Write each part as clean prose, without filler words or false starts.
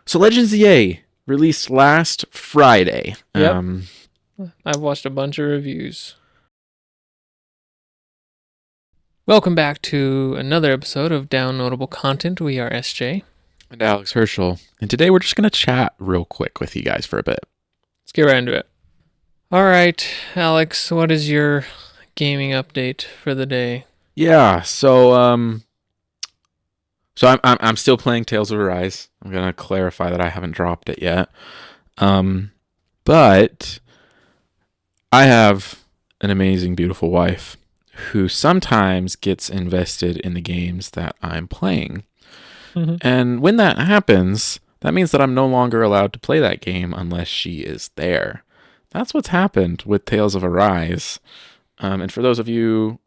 So Legends EA released last Friday. Yep. I've watched a bunch of reviews. Welcome back to another episode of Notable Content. We are SJ. And Alex Herschel. And today we're just going to chat real quick with you guys for a bit. Let's get right into it. All right, Alex, what is your gaming update for the day? Yeah, so I'm still playing Tales of Arise. I'm gonna clarify that I haven't dropped it yet. But I have an amazing, beautiful wife who sometimes gets invested in the games that I'm playing. Mm-hmm. And when that happens, that means that I'm no longer allowed to play that game unless she is there. That's what's happened with Tales of Arise. And for those of you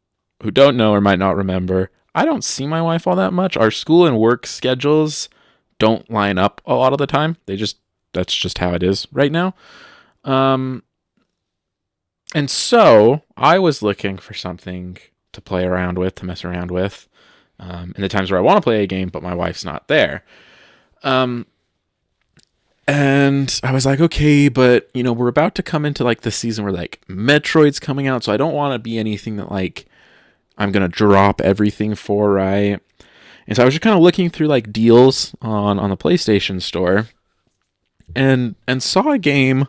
who don't know or might not remember, I don't see my wife all that much. Our school and work schedules don't line up a lot of the time. That's just how it is right now. And so I was looking for something to play around with, to mess around with, in the times where I want to play a game, but my wife's not there. And I was like, okay, but we're about to come into like the season where like Metroid's coming out, so I don't want to be anything that like I'm gonna drop everything for, right? And so I was just kind of looking through like deals on the PlayStation Store, and saw a game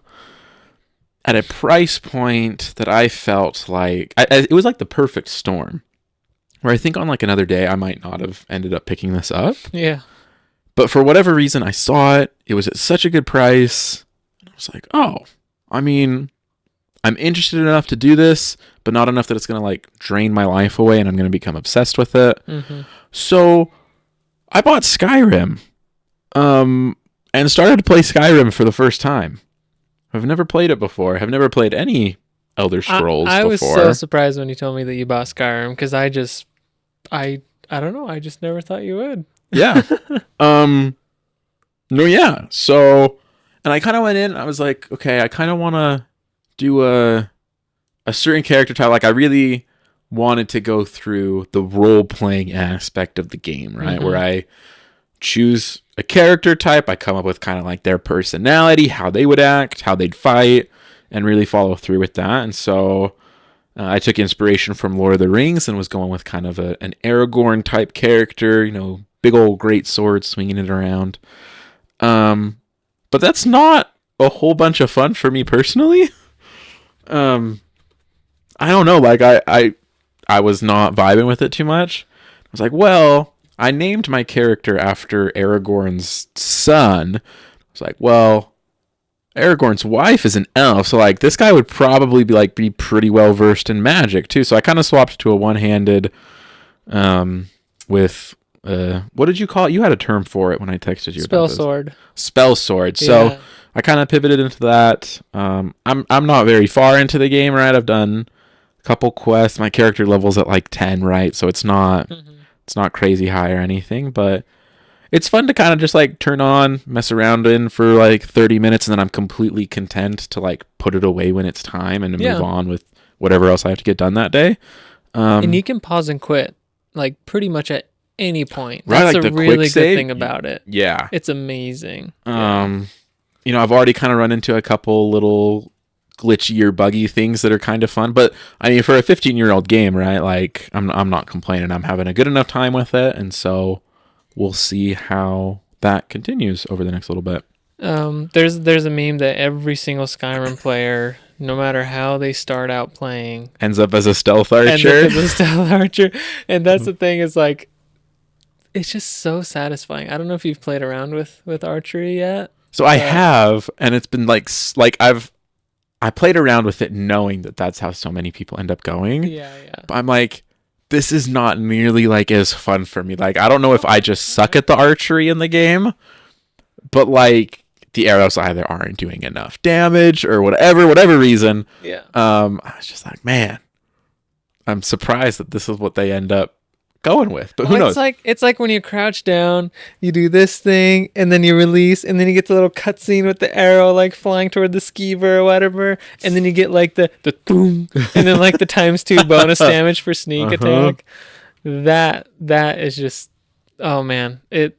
at a price point that I felt like it was like the perfect storm. Where I think on like another day I might not have ended up picking this up. Yeah. But for whatever reason, I saw it. It was at such a good price. I was like, oh, I mean, I'm interested enough to do this, but not enough that it's going to like drain my life away and I'm going to become obsessed with it. Mm-hmm. So I bought Skyrim and started to play Skyrim for the first time. I've never played it before. I've never played any Elder Scrolls before. I was so surprised when you told me that you bought Skyrim because I don't know. I just never thought you would. Yeah. No, yeah. So, and I kind of went in, I was like, okay, I kind of want to do a certain character type. Like I really wanted to go through the role-playing aspect of the game, right? Mm-hmm. Where I choose a character type, I come up with kind of like their personality, how they would act, how they'd fight, and really follow through with that. And so I took inspiration from Lord of the Rings and was going with kind of an Aragorn type character, big old great sword swinging it around. But that's not a whole bunch of fun for me personally. I don't know, like I was not vibing with it too much. I was like, well, I named my character after Aragorn's son. I was like, well, Aragorn's wife is an elf, so like this guy would probably be pretty well versed in magic too. So I kind of swapped to a one-handed with what did you call it? You had a term for it when I texted you. Spell sword. Spell sword. So Yeah. I kind of pivoted into that. I'm not very far into the game, right? I've done a couple quests. My character level's at like 10, right? So it's not crazy high or anything, but it's fun to kind of just like turn on, mess around in for like 30 minutes, and then I'm completely content to like put it away when it's time and to move on with whatever else I have to get done that day. And you can pause and quit like pretty much at any point. Right, That's like a the really quick good save? thing about it. Yeah. It's amazing. I've already kind of run into a couple little glitchy or buggy things that are kind of fun, but I mean, for a 15-year-old game, right? Like I'm not complaining. I'm having a good enough time with it, and so we'll see how that continues over the next little bit. There's a meme that every single Skyrim player, no matter how they start out playing, ends up as a stealth archer. And that's the thing, is like, it's just so satisfying. I don't know if you've played around with archery yet. So I have, and it's been like I played around with it knowing that that's how so many people end up going. Yeah. But I'm like, this is not nearly like as fun for me. Like, I don't know if I just suck at the archery in the game, but like the arrows either aren't doing enough damage or whatever reason. Yeah. I was just like, man, I'm surprised that this is what they end up going with, but who knows? It's like when you crouch down, you do this thing, and then you release, and then you get the little cutscene with the arrow like flying toward the skeever or whatever, and then you get like the boom, and then like the ×2 bonus damage for sneak attack. That is just, oh man, it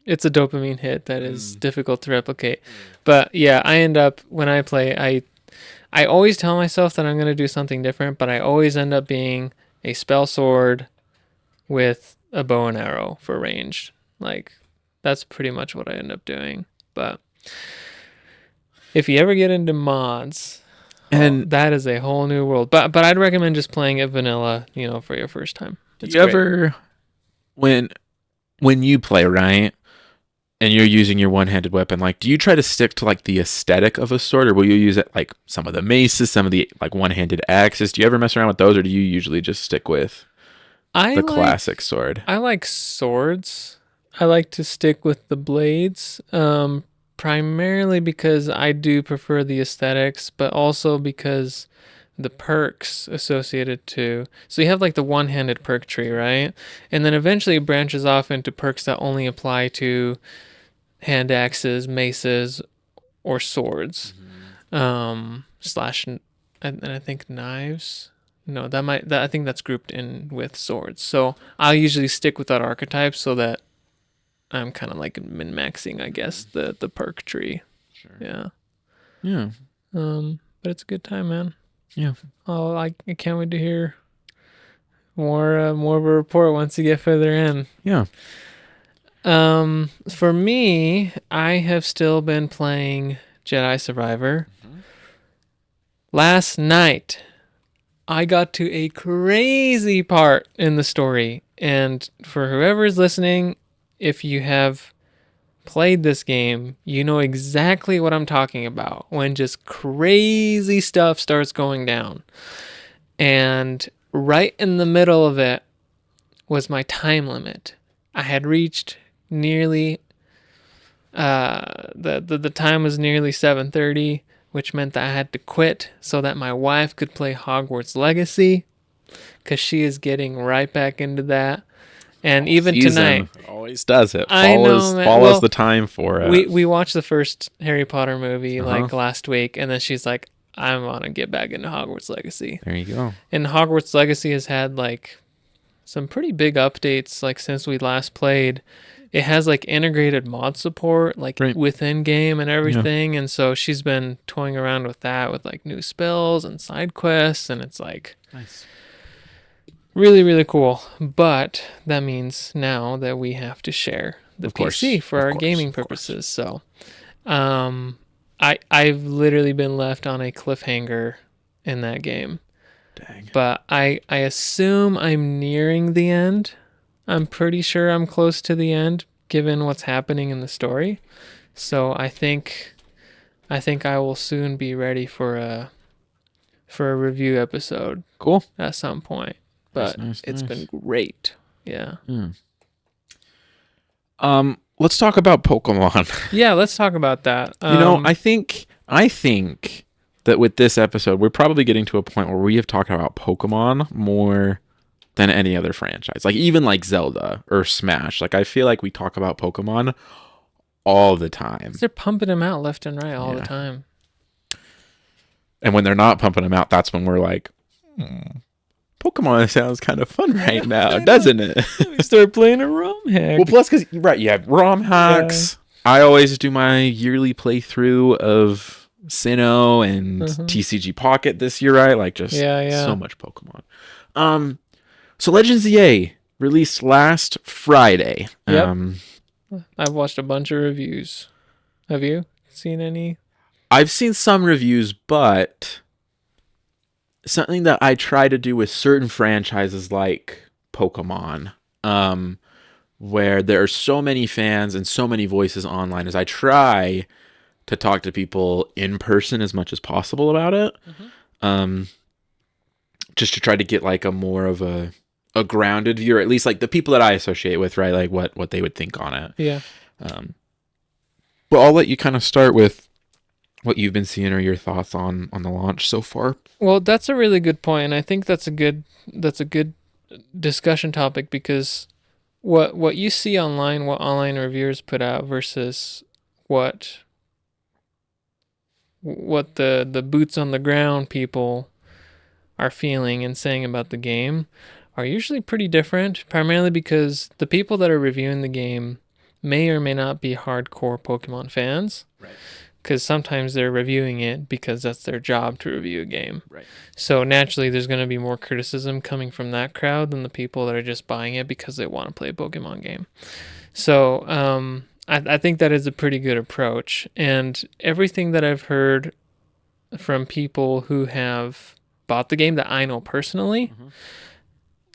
It's a dopamine hit that is difficult to replicate. But yeah, I end up when I play, I always tell myself that I'm gonna do something different, but I always end up being a spell sword with a bow and arrow for ranged. Like that's pretty much what I end up doing. But if you ever get into mods, And that is a whole new world. But I'd recommend just playing it vanilla, for your first time. do It's you great. ever, when you play, right, and you're using your one-handed weapon, like, do you try to stick to like the aesthetic of a sword, or will you use it like some of the maces, some of the like one-handed axes? Do you ever mess around with those, or do you usually just stick with I the like classic sword? I like swords. I like to stick with the blades, primarily because I do prefer the aesthetics, but also because the perks associated to. So you have like the one-handed perk tree, right? And then eventually it branches off into perks that only apply to hand axes, maces, or swords. Slash, and I think knives. No, I think that's grouped in with swords. So I'll usually stick with that archetype so that I'm kind of like min maxing, I guess, the perk tree. Sure. Yeah. Yeah. But it's a good time, man. Yeah. Oh, I can't wait to hear more of a report once you get further in. Yeah. For me, I have still been playing Jedi Survivor. Last night, I got to a crazy part in the story. And for whoever is listening, if you have played this game, you know exactly what I'm talking about when just crazy stuff starts going down. And right in the middle of it was my time limit. I had reached nearly the time was nearly 7:30, which meant that I had to quit so that my wife could play Hogwarts Legacy, because she is getting right back into that. And even tonight, always does it. I know, man. Follows Well, the time for it. we watched the first Harry Potter movie Uh-huh. like last week, and then she's like, I want to get back into Hogwarts Legacy. There you go. And Hogwarts Legacy has had like some pretty big updates like since we last played. It has like integrated mod support like Right. within game and everything, and so she's been toying around with that with like new spells and side quests, and it's like Nice. really, really cool. But that means now that we have to share the Of course, PC for of our course, gaming of course. purposes. So, I've literally been left on a cliffhanger in that game. Dang. But I assume I'm nearing the end. I'm pretty sure I'm close to the end given what's happening in the story. So I think I will soon be ready for a review episode Cool. at some point. But Nice, it's nice. been great. Yeah. Let's talk about Pokemon. Yeah, let's talk about that. I think that with this episode, we're probably getting to a point where we have talked about Pokemon more than any other franchise. Like even like Zelda or Smash. Like I feel like we talk about Pokemon all the time. they're pumping them out left and right all the Yeah. time. And when they're not pumping them out, that's when we're like, Pokemon sounds kind of fun right now, doesn't it? We start playing a ROM hack. Well, plus because you have ROM hacks. I always do my yearly playthrough of Sinnoh and TCG Pocket this year, right? Like just so much Pokemon. So Legends EA released last Friday. Yep. I've watched a bunch of reviews. Have you seen any? I've seen some reviews, but something that I try to do with certain franchises like Pokemon, where there are so many fans and so many voices online, is I try to talk to people in person as much as possible about it. Just to try to get like a more of a grounded view, or at least like the people that I associate with, right? Like what they would think on it. Yeah. But I'll let you kind of start with what you've been seeing or your thoughts on the launch so far. Well, that's a really good point, and I think that's a good discussion topic, because what you see online, what online reviewers put out versus what the boots on the ground people are feeling and saying about the game are usually pretty different, primarily because the people that are reviewing the game may or may not be hardcore Pokemon fans. Right. Because sometimes they're reviewing it because that's their job to review a game. Right. So naturally, there's going to be more criticism coming from that crowd than the people that are just buying it because they want to play a Pokemon game. So I think that is a pretty good approach. And everything that I've heard from people who have bought the game that I know personally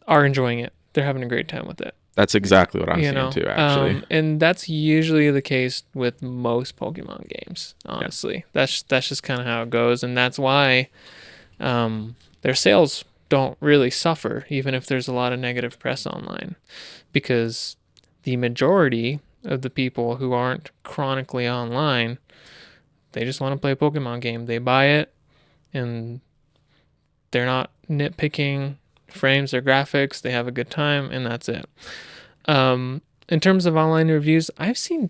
are enjoying it. They're having a great time with it. That's exactly what I'm seeing too, actually. And that's usually the case with most Pokemon games, honestly. Yeah. That's just kind of how it goes, and that's why their sales don't really suffer, even if there's a lot of negative press online, because the majority of the people who aren't chronically online, they just want to play a Pokemon game. They buy it, and they're not nitpicking frames or graphics. They have a good time, and that's it. In terms of online reviews, I've seen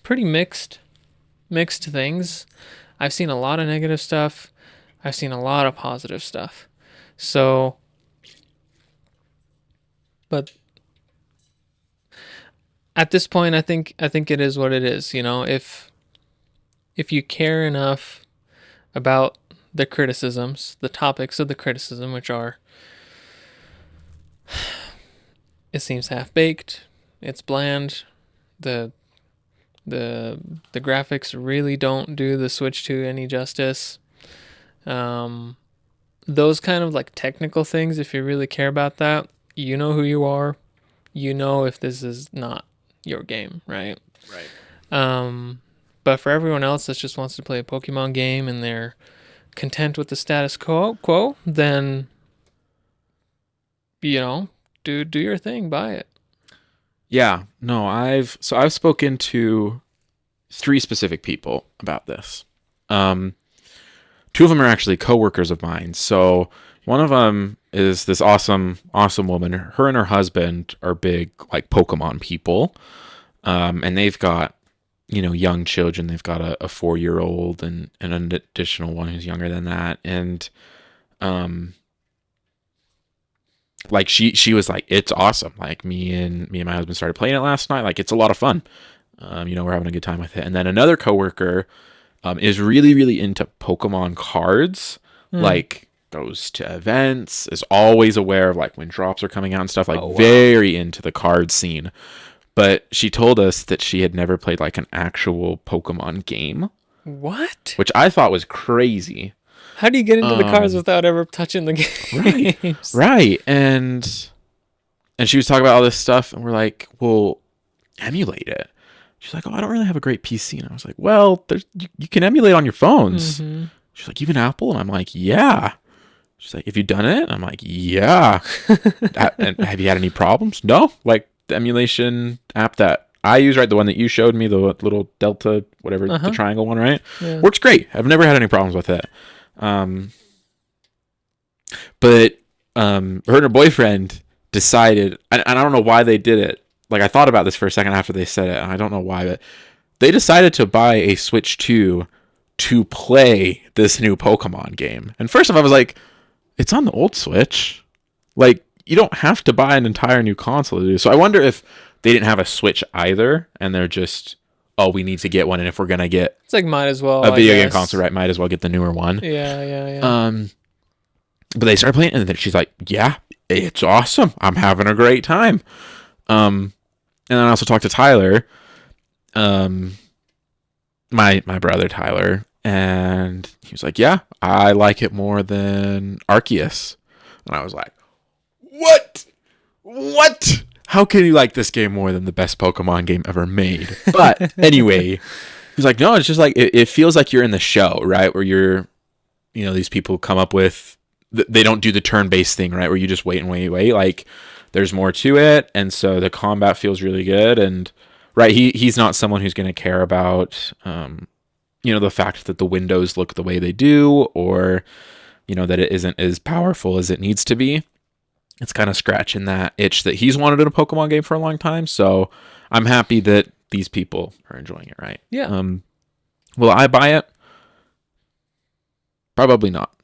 pretty mixed things. I've seen a lot of negative stuff. I've seen a lot of positive stuff. So, but at this point, I think it is what it is. You know, if you care enough about the criticisms, the topics of the criticism, which are, it seems half-baked, it's bland, the graphics really don't do the Switch 2 any justice. Those kind of like technical things, if you really care about that, you know who you are. You know if this is not your game, right? Right. But for everyone else that just wants to play a Pokemon game and they're content with the status quo, then, you know, do your thing, buy it. Yeah, no, I've spoken to 3 specific people about this. 2 of them are actually coworkers of mine. So one of them is this awesome woman. Her and her husband are big like Pokemon people, and they've got, you know, young children. They've got a 4-year-old and an additional one who's younger than that, and like she was like, it's awesome. Like me and my husband started playing it last night. Like it's a lot of fun. You know, we're having a good time with it. And then another coworker is really, really into Pokemon cards. Like goes to events, is always aware of like when drops are coming out and stuff. Like very into the card scene. But she told us that she had never played like an actual Pokemon game. What? Which I thought was crazy. How do you get into the cards without ever touching the game? Right. And she was talking about all this stuff, and we're like, well, emulate it. She's like, oh, I don't really have a great PC. And I was like, well, you can emulate on your phones. Mm-hmm. She's like, even Apple? And I'm like, yeah. She's like, have you done it? And I'm like, yeah. And have you had any problems? No. Like the emulation app that I use, right? The one that you showed me, the little Delta, whatever, the triangle one, right? Yeah. Works great. I've never had any problems with it. But her and her boyfriend decided, and I don't know why they did it. Like I thought about this for a second after they said it, and I don't know why, but they decided to buy a Switch 2 to play this new Pokemon game. And first off, I was like, it's on the old Switch. Like, you don't have to buy an entire new console to do. So I wonder if they didn't have a Switch either, and they're just, oh, we need to get one, and if we're gonna get, it's like might as well a video game console, right? Might as well get the newer one. Yeah. But they started playing, and then she's like, yeah, it's awesome. I'm having a great time. And then I also talked to Tyler, my brother Tyler, and he was like, yeah, I like it more than Arceus. And I was like, what? How can you like this game more than the best Pokemon game ever made? But anyway, he's like, no, it's just like, it feels like you're in the show, right? Where you're, you know, these people come up with, they don't do the turn-based thing, right? Where you just wait. Like, there's more to it. And so the combat feels really good. And right, he's not someone who's going to care about, you know, the fact that the windows look the way they do, or, you know, that it isn't as powerful as it needs to be. It's kind of scratching that itch that he's wanted in a Pokemon game for a long time. So I'm happy that these people are enjoying it, right? Yeah. Will I buy it? Probably not.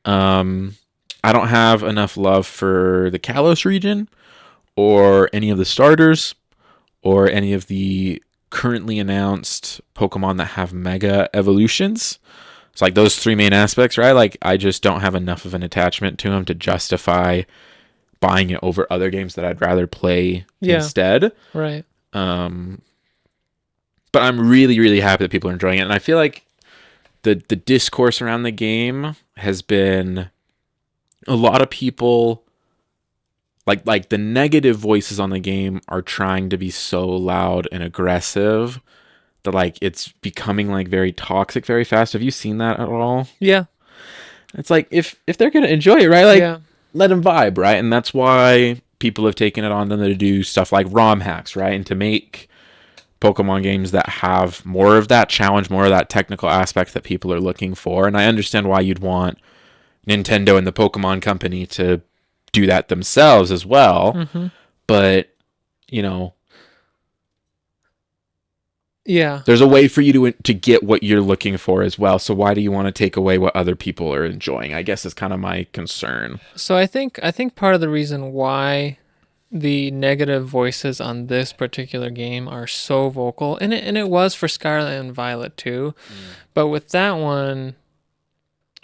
I don't have enough love for the Kalos region or any of the starters, or any of the currently announced Pokemon that have mega evolutions. It's like those three main aspects, right? Like I just don't have enough of an attachment to them to justify buying it over other games that I'd rather play instead. Right. But I'm really, really happy that people are enjoying it. And I feel like the discourse around the game has been a lot of people like the negative voices on the game are trying to be so loud and aggressive that like it's becoming like very toxic very fast. Have you seen that at all? Yeah. It's like if they're gonna enjoy it, right? Like Yeah. let them vibe, right? And that's why people have taken it on them to do stuff like ROM hacks, right? And to make Pokemon games that have more of that challenge, more of that technical aspect that people are looking for. And I understand why you'd want Nintendo and the Pokemon Company to do that themselves as well. Mm-hmm. But, you know, yeah, there's a way for you to get what you're looking for as well. So why do you want to take away what other people are enjoying? I guess is kind of my concern. So I think part of the reason why the negative voices on this particular game are so vocal, and it was for Scarlet and Violet too, but with that one,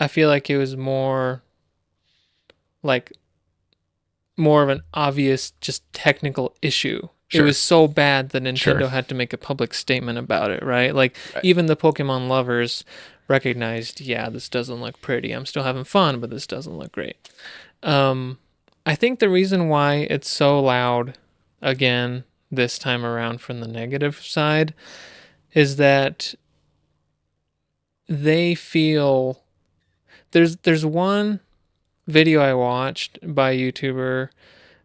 I feel like it was more of an obvious just technical issue. Sure. It was so bad that Nintendo had to make a public statement about it, right? Like even the Pokemon lovers recognized, yeah, this doesn't look pretty. I'm still having fun, but this doesn't look great. I think the reason why it's so loud again this time around from the negative side is that they feel there's one video I watched by a YouTuber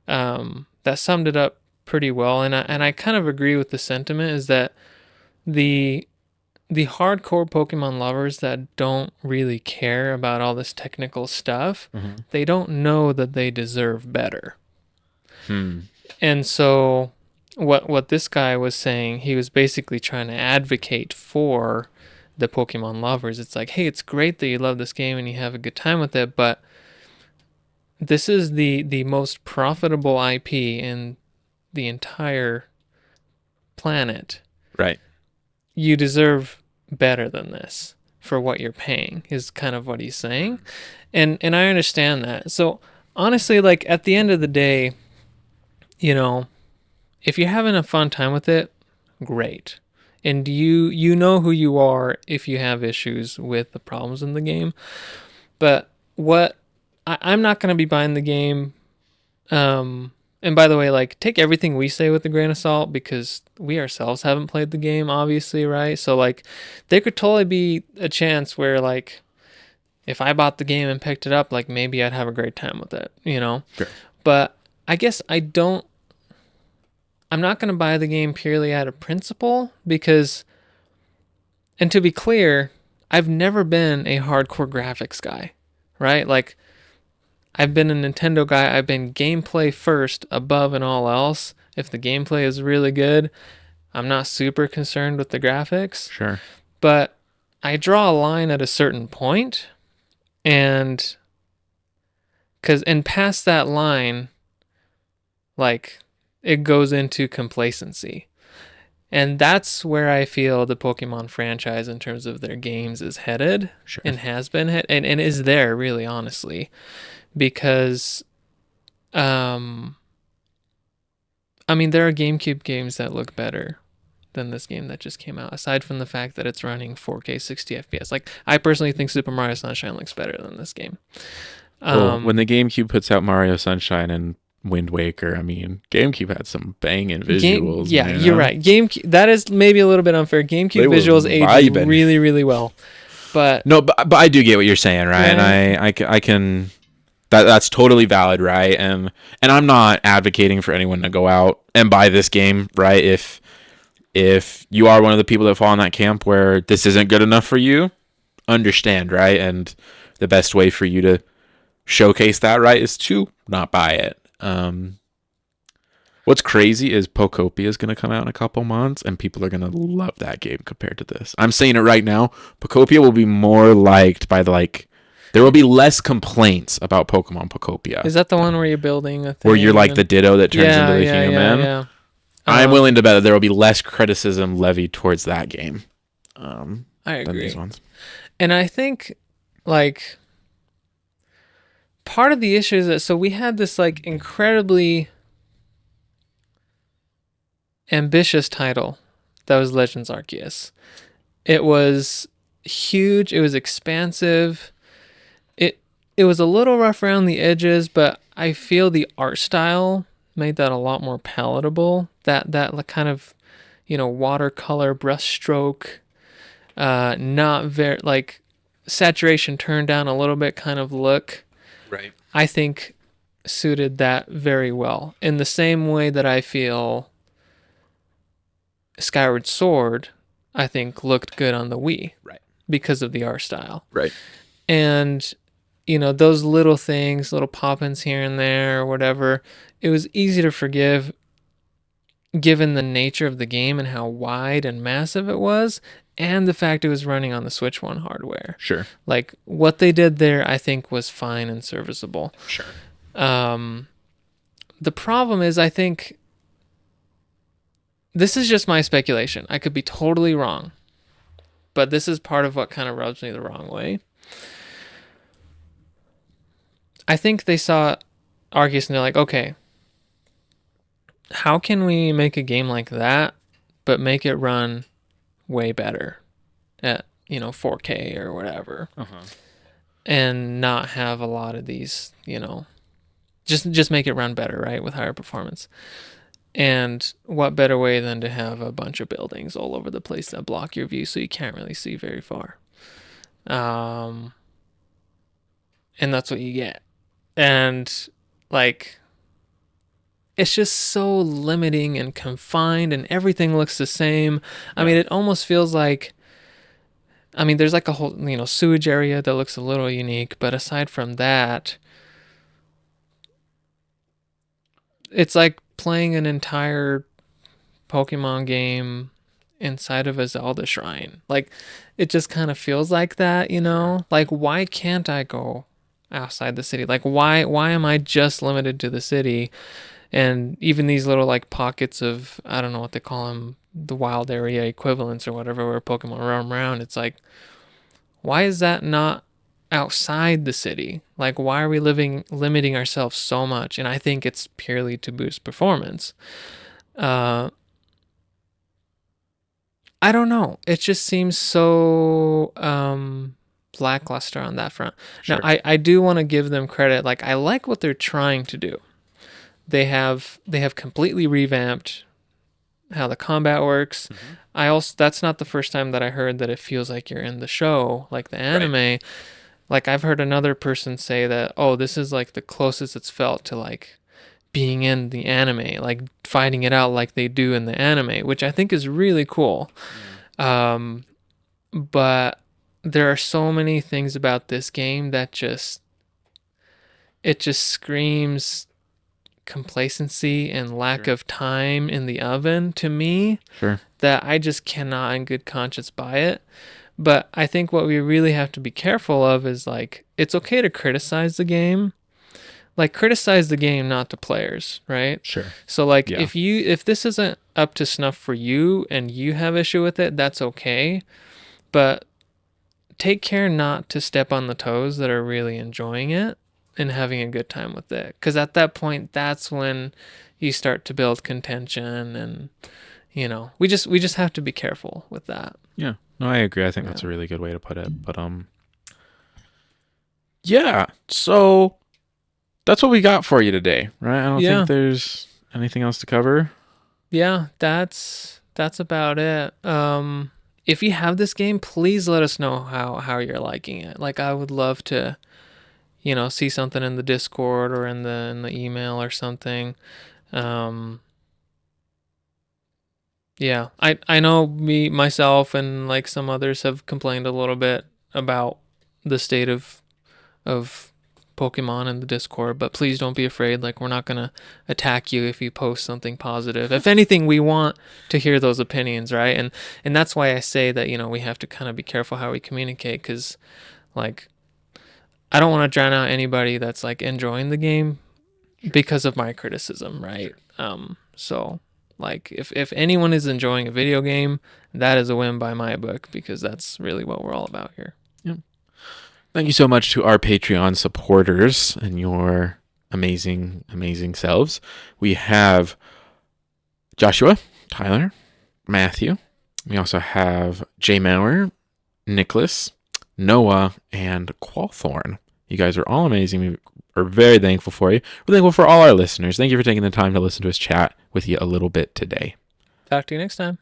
that summed it up pretty well, and I kind of agree with the sentiment is that the hardcore Pokemon lovers that don't really care about all this technical stuff, they don't know that they deserve better. And so what this guy was saying, he was basically trying to advocate for the Pokemon lovers. It's like, hey, it's great that you love this game and you have a good time with it, but this is the most profitable IP in the entire planet. Right. You deserve better than this for what you're paying, is kind of what he's saying. And I understand that. So honestly, like at the end of the day, you know, if you're having a fun time with it, great. And you know who you are if you have issues with the problems in the game. But I'm not going to be buying the game. And by the way, like, take everything we say with a grain of salt because we ourselves haven't played the game, obviously, right? So, like, there could totally be a chance where, like, if I bought the game and picked it up, like, maybe I'd have a great time with it, you know? Sure. But I guess I'm not going to buy the game purely out of principle because, and to be clear, I've never been a hardcore graphics guy, right? Like, I've been a Nintendo guy. I've been gameplay first above and all else. If the gameplay is really good, I'm not super concerned with the graphics. Sure. But I draw a line at a certain point, and past that line, like, it goes into complacency. And that's where I feel the Pokemon franchise in terms of their games is headed. Sure. And has been and is there, really, honestly. Because, I mean, there are GameCube games that look better than this game that just came out, aside from the fact that it's running 4K 60 FPS. Like, I personally think Super Mario Sunshine looks better than this game. Well, when the GameCube puts out Mario Sunshine and Wind Waker, I mean, GameCube had some banging visuals. You're right. GameCube, that is maybe a little bit unfair. GameCube visuals age really, really well. But I do get what you're saying, right? And I can... That's totally valid, right? And I'm not advocating for anyone to go out and buy this game, right? If you are one of the people that fall in that camp where this isn't good enough for you, understand, right? And the best way for you to showcase that, right, is to not buy it. What's crazy is Pokopia is going to come out in a couple months, and people are going to love that game compared to this. I'm saying it right now. Pokopia will be more liked by the There will be less complaints about Pokemon Pocopia, Is that the one where you're building a thing? where you're like the Ditto that turns into the King of Men. Yeah. I'm willing to bet that there will be less criticism levied towards that game I than agree. these ones. And I think, like, part of the issue is that, so we had this, like, incredibly ambitious title that was Legends Arceus. It was huge. It was expansive. It was a little rough around the edges, but I feel the art style made that a lot more palatable. That like kind of, watercolor brushstroke, not very like saturation turned down a little bit kind of look. Right. I think suited that very well. In the same way that I feel Skyward Sword, I think looked good on the Wii. Right. Because of the art style. Right. And those little things, little pop-ins here and there or whatever, it was easy to forgive given the nature of the game and how wide and massive it was, and the fact it was running on the Switch 1 hardware. Sure. Like, what they did there, I think, was fine and serviceable. Sure. The problem is, I think, this is just my speculation. I could be totally wrong, but this is part of what kind of rubs me the wrong way. I think they saw Arceus and they're like, okay, how can we make a game like that, but make it run way better at, 4K or whatever, and not have a lot of these, just make it run better, right, with higher performance. And what better way than to have a bunch of buildings all over the place that block your view so you can't really see very far. And that's what you get. And, like, it's just so limiting and confined, and everything looks the same. I mean, it almost feels like, there's like a whole, sewage area that looks a little unique, but aside from that, it's like playing an entire Pokemon game inside of a Zelda shrine. Like, it just kind of feels like that, Like, why can't I go outside the city? Like, why am I just limited to the city? And even these little, like, pockets of, I don't know what they call them, the wild area equivalents or whatever, where Pokemon roam around, it's like, why is that not outside the city? Like, why are we limiting ourselves so much? And I think it's purely to boost performance. I don't know. It just seems so lackluster on that front. Sure. Now, I do want to give them credit. Like, I like what they're trying to do. They have completely revamped how the combat works. That's not the first time that I heard that it feels like you're in the show, like the anime. Right. Like, I've heard another person say that, oh, this is like the closest it's felt to like being in the anime, like fighting it out like they do in the anime, which I think is really cool. But there are so many things about this game that just screams complacency and lack of time in the oven to me. Sure. That I just cannot in good conscience buy it. But I think what we really have to be careful of is, like, it's okay to criticize the game. Like, criticize the game, not the players, right? Sure. So, like, if this isn't up to snuff for you and you have issue with it, that's okay. But take care not to step on the toes that are really enjoying it and having a good time with it. Because at that point, that's when you start to build contention, and, we just have to be careful with that. Yeah. No, I agree. I think that's a really good way to put it. But yeah. So that's what we got for you today, right? I don't think there's anything else to cover. Yeah, that's about it. If you have this game, please let us know how you're liking it. Like, I would love to, see something in the Discord or in the email or something. Yeah, I know myself and like some others have complained a little bit about the state of Pokemon in the Discord, but please don't be afraid. Like, we're not gonna attack you if you post something positive. If anything, we want to hear those opinions, right? And that's why I say that, we have to kind of be careful how we communicate, because, like, I don't want to drown out anybody that's like enjoying the game because of my criticism, right? So like if anyone is enjoying a video game, that is a win by my book, because that's really what we're all about here. Thank you so much to our Patreon supporters and your amazing, amazing selves. We have Joshua, Tyler, Matthew. We also have Jay Maurer, Nicholas, Noah, and Qualthorn. You guys are all amazing. We are very thankful for you. We're thankful for all our listeners. Thank you for taking the time to listen to us chat with you a little bit today. Talk to you next time.